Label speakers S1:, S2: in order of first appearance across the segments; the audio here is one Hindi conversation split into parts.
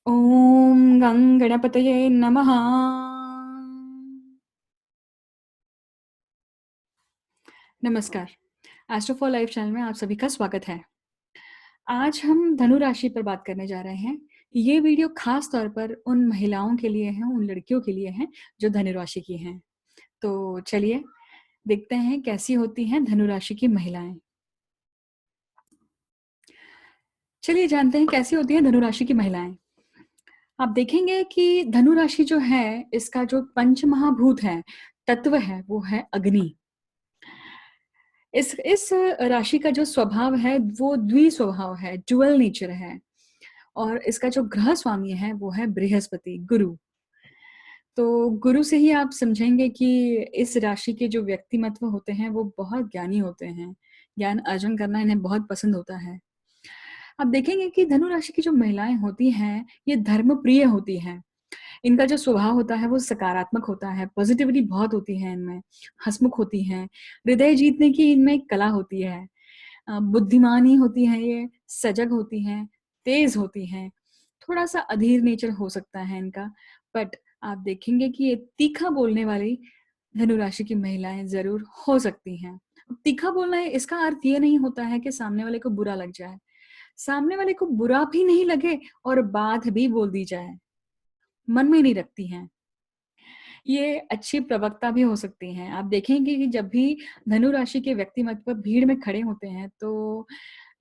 S1: ओम गं गणपतये नमः। नमस्कार, एस्ट्रो फॉर लाइफ चैनल में आप सभी का स्वागत है। आज हम धनु राशि पर बात करने जा रहे हैं। ये वीडियो खास तौर पर उन महिलाओं के लिए है, उन लड़कियों के लिए है जो धनु राशि की हैं। तो चलिए देखते हैं कैसी होती हैं धनु राशि की महिलाएं। चलिए जानते हैं कैसी होती हैं धनु राशि की महिलाएं। आप देखेंगे कि धनु राशि जो है, इसका जो पंच महाभूत है, तत्व है, वो है अग्नि। इस राशि का जो स्वभाव है वो द्वि स्वभाव है, डुअल नेचर है। और इसका जो ग्रह स्वामी है वो है बृहस्पति, गुरु। तो गुरु से ही आप समझेंगे कि इस राशि के जो व्यक्तिमत्व होते हैं वो बहुत ज्ञानी होते हैं। ज्ञान अर्जन करना इन्हें बहुत पसंद होता है। आप देखेंगे कि धनु राशि की जो महिलाएं होती हैं ये धर्म प्रिय होती हैं। इनका जो स्वभाव होता है वो सकारात्मक होता है, पॉजिटिविटी बहुत होती है इनमें, हंसमुख होती हैं, हृदय जीतने की इनमें एक कला होती है। बुद्धिमान ही होती हैं ये, सजग होती हैं, तेज होती हैं। थोड़ा-सा अधीर नेचर हो सकता है इनका, बट आप देखेंगे कि ये तीखा बोलने वाली धनु राशि की महिलाएँ ज़रूर हो सकती हैं। तीखा बोलना है इसका अर्थ ये नहीं होता है कि सामने वाले को बुरा लग जाए। सामने वाले को बुरा भी नहीं लगे और बात भी बोल दी जाए, मन में नहीं रखती हैं। ये अच्छी प्रवक्ता भी हो सकती हैं। आप देखेंगे कि जब भी धनु राशि के व्यक्तिमत्व भीड़ में खड़े होते हैं तो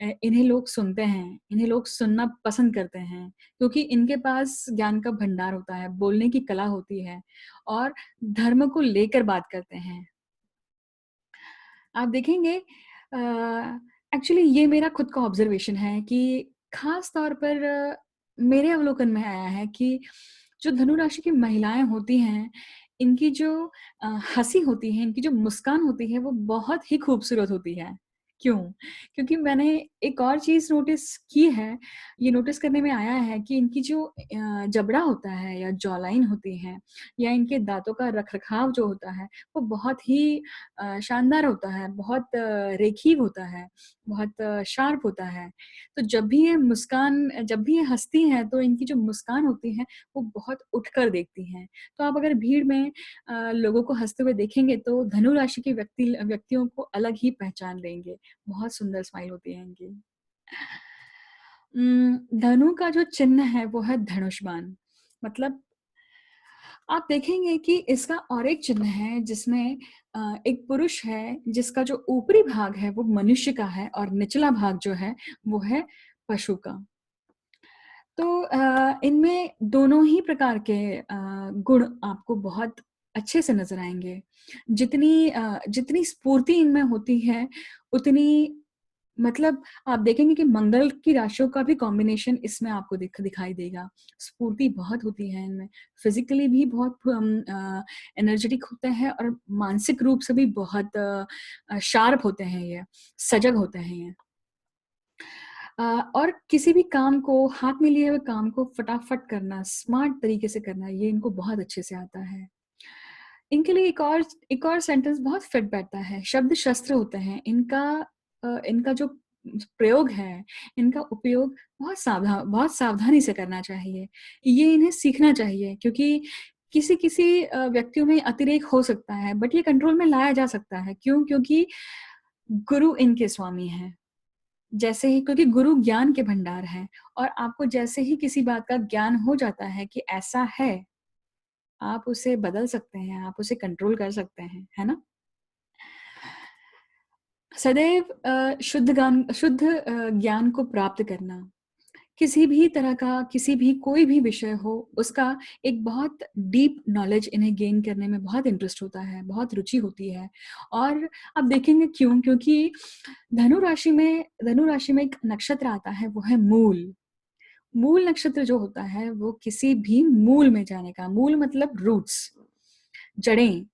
S1: इन्हें लोग सुनते हैं, इन्हें लोग सुनना पसंद करते हैं क्योंकि इनके पास ज्ञान का भंडार होता है, बोलने की कला होती है और धर्म को लेकर बात करते हैं। आप देखेंगे एक्चुअली ये मेरा खुद का ऑब्जर्वेशन है कि खास तौर पर मेरे अवलोकन में आया है कि जो धनु राशि की महिलाएं होती हैं, इनकी जो हंसी होती है, इनकी जो मुस्कान होती है, वो बहुत ही खूबसूरत होती है। क्यों? क्योंकि मैंने एक और चीज़ नोटिस की है, ये नोटिस करने में आया है कि इनकी जो जबड़ा होता है या जॉ लाइन होती है या इनके दाँतों का रख-रखाव जो होता है, वो बहुत ही शानदार होता है, बहुत रेखीव होता है, बहुत शार्प होता है। तो जब भी ये हँसती हैं, तो इनकी जो मुस्कान होती है, वो बहुत उठकर देखती हैं। तो आप अगर भीड़ में लोगों को हँसते हुए देखेंगे, तो धनु राशि के व्यक्तियों को अलग ही पहचान देंगे। बहुत सुंदर स्माइल होती है इनकी। धनु का जो चिन्ह है, वो है धनुष बाण। मतलब आप देखेंगे कि इसका और एक चिन्ह है जिसमें एक पुरुष है जिसका जो ऊपरी भाग है वो मनुष्य का है और निचला भाग जो है वो है पशु का। तो इनमें दोनों ही प्रकार के गुण आपको बहुत अच्छे से नज़र आएँगे। जितनी स्फूर्ति इनमें होती है उतनी मतलब आप देखेंगे कि मंगल की राशियों का भी कॉम्बिनेशन इसमें आपको दिखाई देगा। स्फूर्ति बहुत होती है इनमें, फिज़िकली भी बहुत एनर्जेटिक होते हैं और मानसिक रूप से भी बहुत शार्प होते हैं ये, सजग होते हैं ये। और किसी भी काम को हाथ में लिए हुए काम को फटाफट करना, स्मार्ट तरीके से करना, ये इनको बहुत अच्छे से आता है। इनके लिए एक और सेंटेंस बहुत फिट बैठता है, शब्द शस्त्र होते हैं। इनका जो प्रयोग है, इनका उपयोग बहुत सावधानी से करना चाहिए। ये इन्हें सीखना चाहिए क्योंकि किसी-किसी व्यक्तियों में अतिरेक हो सकता है, बट ये कंट्रोल में लाया जा सकता है। क्यों? क्योंकि गुरु इनके स्वामी हैं। जैसे ही क्योंकि गुरु ज्ञान के भंडार हैं और आपको जैसे ही किसी बात का ज्ञान हो जाता है कि ऐसा है, आप उसे बदल सकते हैं, आप उसे कंट्रोल कर सकते हैं, है ना? सदैव शुद्ध ज्ञान को प्राप्त करना, किसी भी तरह का किसी भी कोई भी विषय हो, उसका एक बहुत डीप नॉलेज इन्हें गेन करने में बहुत इंटरेस्ट होता है, बहुत रुचि होती है। और आप देखेंगे क्यों? क्योंकि धनु राशि में एक नक्षत्र आता है, वो है मूल। मूल नक्षत्र जो होता है वो किसी भी मूल में जाने का, मूल मतलब रूट्स, जड़ें।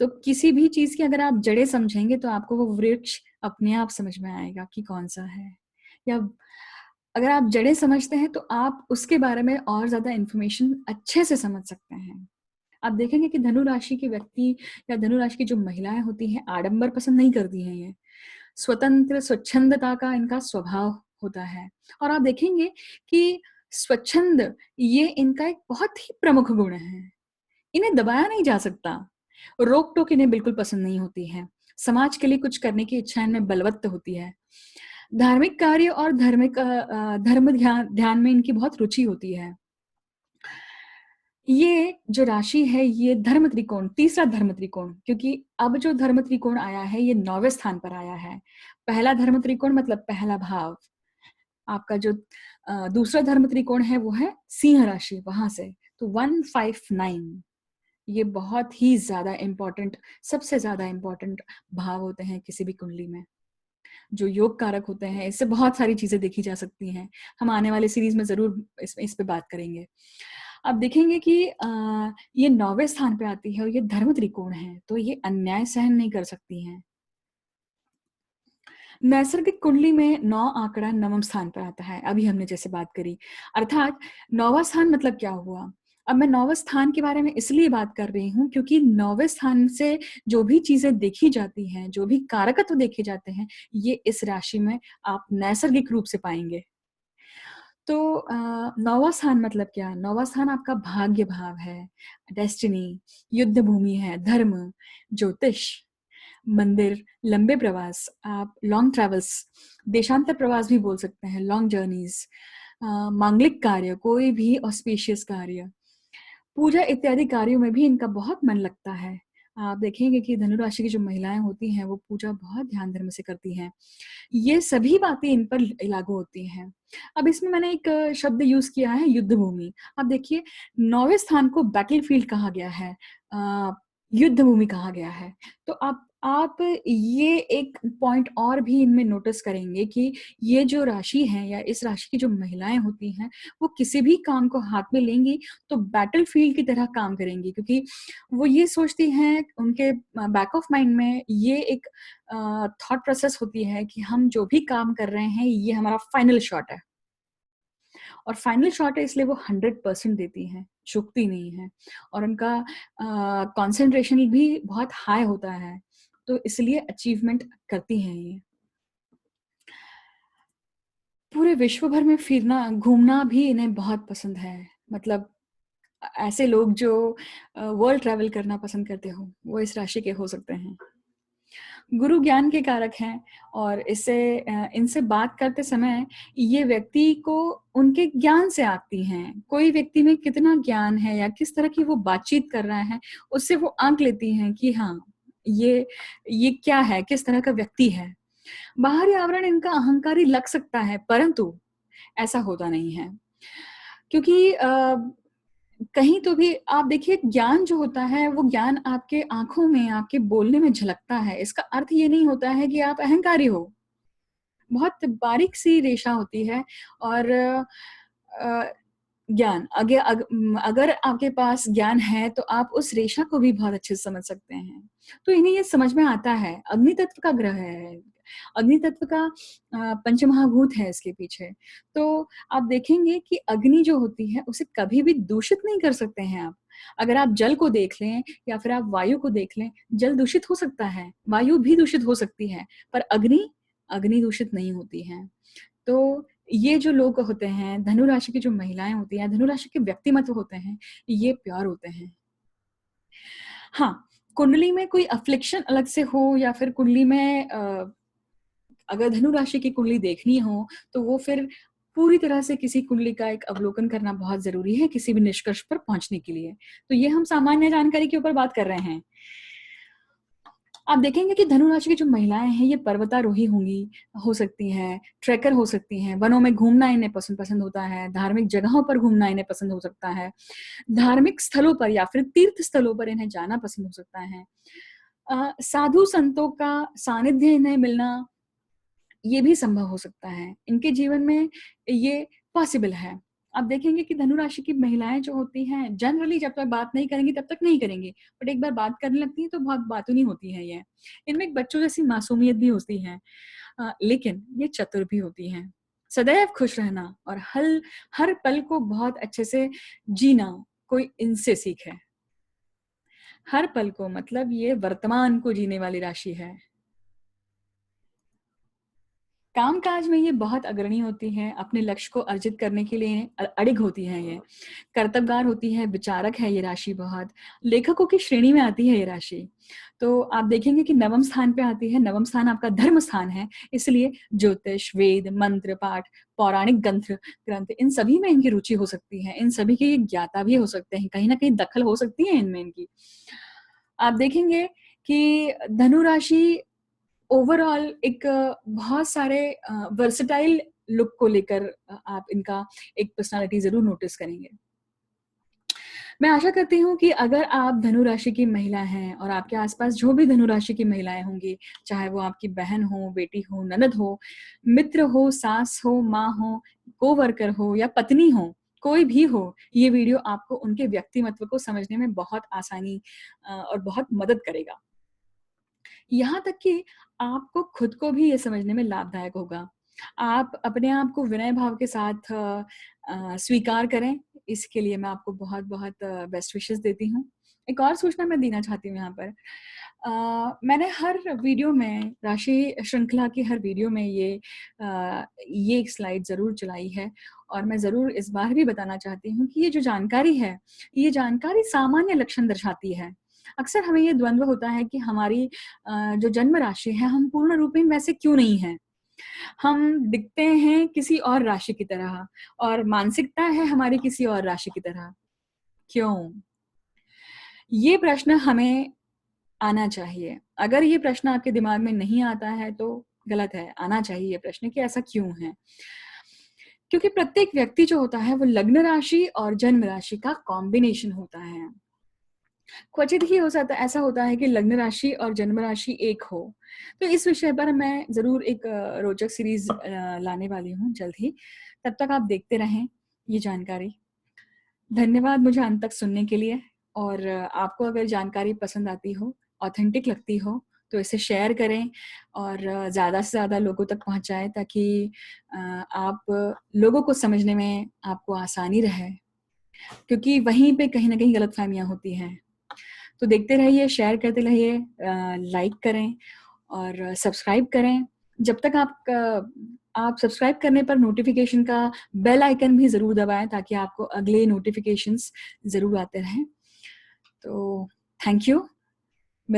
S1: तो किसी भी चीज़ की अगर आप जड़ें समझेंगे तो आपको वो वृक्ष अपने आप समझ में आएगा कि कौन-सा है। या अगर आप जड़ें समझते हैं तो आप उसके बारे में और ज़्यादा इन्फॉर्मेशन अच्छे से समझ सकते हैं। आप देखेंगे कि धनु राशि के व्यक्ति या धनु राशि की जो महिलाएँ होती हैं, आडंबर पसंद नहीं करती हैं ये। स्वतंत्र, स्वच्छंदता का इनका स्वभाव होता है और आप देखेंगे कि स्वच्छंद, ये इनका एक बहुत ही प्रमुख गुण है। इन्हें दबाया नहीं जा सकता। रोक-टोक इन्हें बिल्कुल पसंद नहीं होती है। समाज के लिए कुछ करने की इच्छा इनमें बलवत्त होती है। धार्मिक कार्य और धर्म ध्यान में इनकी बहुत रुचि होती है। ये जो राशि है, ये धर्म त्रिकोण, तीसरा धर्म त्रिकोण, क्योंकि अब जो धर्म त्रिकोण आया है, ये 9वें स्थान पर आया है। पहला धर्म त्रिकोण मतलब पहला भाव। आपका जो दूसरा धर्म त्रिकोण है, वो है सिंह राशि, वहाँ से। तो 159 ये बहुत ही ज़्यादा इम्पोर्टेंट, सबसे ज़्यादा इम्पोर्टेंट भाव होते हैं किसी भी कुंडली में, जो योग कारक होते हैं। इससे बहुत सारी चीज़ें देखी जा सकती हैं। हम आने वाले सीरीज़ में ज़रूर इस पे बात करेंगे। आप देखेंगे कि ये 9वें स्थान पे आती है और ये धर्म त्रिकोण है, तो ये अन्याय सहन नहीं कर सकती हैं। नैसर्गिक कुंडली में 9 आंकड़ा 9वें स्थान पर आता है, अभी हमने जैसे बात करी। अर्थात 9वां स्थान मतलब क्या हुआ? अब मैं 9वें स्थान के बारे में इसलिए बात कर रही हूँ क्योंकि 9वें स्थान से जो भी चीज़ें देखी जाती हैं, जो भी कारकत्व देखे जाते हैं, ये इस राशि में आप नैसर्गिक रूप से पाएँगे। तो 9वां स्थान मतलब क्या? 9वां स्थान आपका भाग्य भाव है, डेस्टिनी, युद्ध भूमि है, धर्म, ज्योतिष, मंदिर, लंबे प्रवास, आप लॉन्ग ट्रैवल्स, देशांतर प्रवास भी बोल सकते हैं, लॉन्ग जर्नीज़, मांगलिक कार्य, कोई भी ऑस्पिशियस कार्य, पूजा इत्यादि कार्यों में भी इनका बहुत मन लगता है। आप देखेंगे कि धनु राशि की जो महिलाएँ होती हैं, वो पूजा बहुत ध्यान धर्म से करती हैं। ये सभी बातें इन पर लागू होती हैं। अब इसमें मैंने एक शब्द यूज़ किया है युद्ध भूमि। अब देखिए 9वें स्थान को बैटलफ़ील्ड कहा गया है, अ, युद्ध भूमि कहा गया है। तो आप ये एक पॉइंट और भी इनमें नोटिस करेंगे कि ये जो राशि है या इस राशि की जो महिलाएँ होती हैं, वो किसी भी काम को हाथ में लेंगी तो बैटलफ़ील्ड की तरह काम करेंगी, क्योंकि वो ये सोचती हैं, उनके बैक ऑफ माइंड में ये एक थॉट प्रोसेस होती है कि हम जो भी काम कर रहे हैं, ये हमारा फाइनल शॉट है। और फाइनल शॉट है इसलिए वो 100% देती हैं, चूकती नहीं हैं और उनका कंसंट्रेशन भी बहुत हाई होता है, तो इसलिए अचीवमेंट करती हैं ये। पूरे विश्व भर में फिरना, घूमना भी इन्हें बहुत पसंद है। मतलब ऐसे लोग जो वर्ल्ड ट्रैवल करना पसंद करते हो, वो इस राशि के हो सकते हैं। गुरु ज्ञान के कारक हैं और इनसे बात करते समय ये व्यक्ति को उनके ज्ञान से आती हैं। कोई व्यक्ति में कितना ज्ञान है या किस तरह की वो बातचीत कर रहा है, उससे वो आँक लेती हैं कि हाँ, ये क्या है, किस तरह का व्यक्ति है। बाहरी आवरण इनका अहंकारी लग सकता है, परंतु ऐसा होता नहीं है। क्योंकि कहीं तो भी आप देखिए ज्ञान जो होता है, वो ज्ञान आपके आँखों में, आपके बोलने में झलकता है। इसका अर्थ ये नहीं होता है कि आप अहंकारी हो। बहुत बारीक-सी रेशा होती है और ज्ञान अगर आपके पास ज्ञान है, तो आप उस रेशा को भी बहुत अच्छे से समझ सकते हैं। तो इन्हें ये समझ में आता है, अग्नि तत्व का ग्रह है। अग्नि तत्व का पंचमहाभूत है इसके पीछे। तो आप देखेंगे कि अग्नि जो होती है, उसे कभी भी दूषित नहीं कर सकते हैं आप। अगर आप जल को देख लें या फिर आप वायु को देख लें, जल दूषित हो सकता है, वायु भी दूषित हो सकती है, पर अग्नि दूषित नहीं होती है। तो ये जो लोग होते हैं, धनु राशि की जो महिलाएँ होती हैं, धनु राशि के व्यक्तिमत्व होते हैं, ये प्योर होते हैं। हाँ, कुंडली में कोई अफ़्लिक्शन अलग से हो या फिर कुंडली में अगर धनु राशि की कुंडली देखनी हो, तो वो फिर पूरी तरह से किसी कुंडली का एक अवलोकन करना बहुत ज़रूरी है, किसी भी निष्कर्ष पर पहुँचने के लिए। तो ये हम सामान्य जानकारी के ऊपर बात कर रहे हैं। आप देखेंगे कि धनु राशि की जो महिलाएँ हैं, ये पर्वतारोही हो सकती हैं, ट्रेकर हो सकती हैं, वनों में घूमना इन्हें पसंद पसंद होता है, धार्मिक जगहों पर घूमना इन्हें पसंद हो सकता है, धार्मिक स्थलों पर या फिर तीर्थ स्थलों पर इन्हें जाना पसंद हो सकता है। साधु संतों का सानिध्य इन्हें मिलना, ये भी संभव हो सकता है। इनके जीवन में ये पॉसिबल है। आप देखेंगे कि धनु राशि की महिलाएँ जो होती हैं, जनरली जब तक बात नहीं करेंगी तब तक नहीं करेंगी, बट एक बार बात करने लगती हैं तो बहुत बातूनी होती हैं ये। इनमें एक बच्चों जैसी मासूमियत भी होती है, लेकिन ये चतुर भी होती हैं। सदैव खुश रहना और हर पल को बहुत अच्छे से जीना, कोई इनसे सीखे। हर पल को मतलब ये वर्तमान को जीने वाली राशि है। कामकाज में ये बहुत अग्रणी होती हैं, अपने लक्ष्य को अर्जित करने के लिए अडिग होती हैं ये। कर्तव्यगार होती है, विचारक है ये राशि बहुत, लेखकों की श्रेणी में आती है ये राशि। तो आप देखेंगे कि नवम स्थान पे आती है, नवम स्थान आपका धर्म स्थान है, इसलिए ज्योतिष, वेद, मंत्र, पाठ, पौराणिक ग्रंथ इन सभी में इनकी रुचि हो सकती है, इन सभी की ज्ञाता भी हो सकते हैं, कहीं न कहीं दखल हो सकती है इनमें इनकी। आप देखेंगे कि धनु राशि ओवरऑल एक बहुत सारे वर्सेटाइल लुक को लेकर आप इनका एक पर्सनैलिटी ज़रूर नोटिस करेंगे। मैं आशा करती हूँ कि अगर आप धनु राशि की महिला हैं और आपके आस-पास जो भी धनु राशि की महिलाएँ होंगी, चाहे वो आपकी बहन हो, बेटी हो, ननद हो, मित्र हो, सास हो, माँ हो, कोवर्कर हो या पत्नी हो, कोई भी हो, ये वीडियो आपको उनके व्यक्तिमत्व को समझने में बहुत आसानी और बहुत मदद करेगा। यहाँ तक कि आपको खुद को भी ये समझने में लाभदायक होगा। आप अपने आप को विनय भाव के साथ स्वीकार करें, इसके लिए मैं आपको बहुत-बहुत बेस्ट विशेस देती हूँ। एक और सूचना मैं देना चाहती हूँ यहाँ पर। मैंने हर वीडियो में राशि श्रृंखला की हर वीडियो में ये एक स्लाइड ज़रूर चलाई है और मैं ज़रूर इस बार भी बताना चाहती हूँ कि ये जो जानकारी है, ये जानकारी सामान्य लक्षण दर्शाती है। अक्सर हमें ये द्वंद्व होता है कि हमारी जो जन्म राशि है, हम पूर्ण रूप में वैसे क्यों नहीं हैं? हम दिखते हैं किसी और राशि की तरह और मानसिकता है हमारी किसी और राशि की तरह। क्यों? ये प्रश्न हमें आना चाहिए। अगर ये प्रश्न आपके दिमाग में नहीं आता है तो गलत है, आना चाहिए ये प्रश्न कि ऐसा क्यों है? क्योंकि प्रत्येक व्यक्ति जो होता है वो लग्न राशि और जन्म राशि का कॉम्बिनेशन होता है। क्वचित ही हो सकता ऐसा होता है कि लग्न राशि और जन्म राशि एक हो। तो इस विषय पर मैं ज़रूर एक रोचक सीरीज़ लाने वाली हूँ जल्द ही। तब तक आप देखते रहें ये जानकारी। धन्यवाद मुझे अंत तक सुनने के लिए और आपको अगर जानकारी पसंद आती हो, ऑथेंटिक लगती हो, तो इसे शेयर करें और ज़्यादा से ज़्यादा लोगों तक पहुँचाएँ ताकि आप लोगों को समझने में आपको आसानी रहे। क्योंकि वहीं पे कहीं न कहीं गलतफ़हमियाँ होती हैं। तो देखते रहिए, शेयर करते रहिए, लाइक करें और सब्सक्राइब करें। जब तक आप सब्सक्राइब करने पर नोटिफ़िकेशन का बेल आइकन भी ज़रूर दबाएँ ताकि आपको अगले नोटिफ़िकेशंस ज़रूर आते रहें। तो थैंक यू।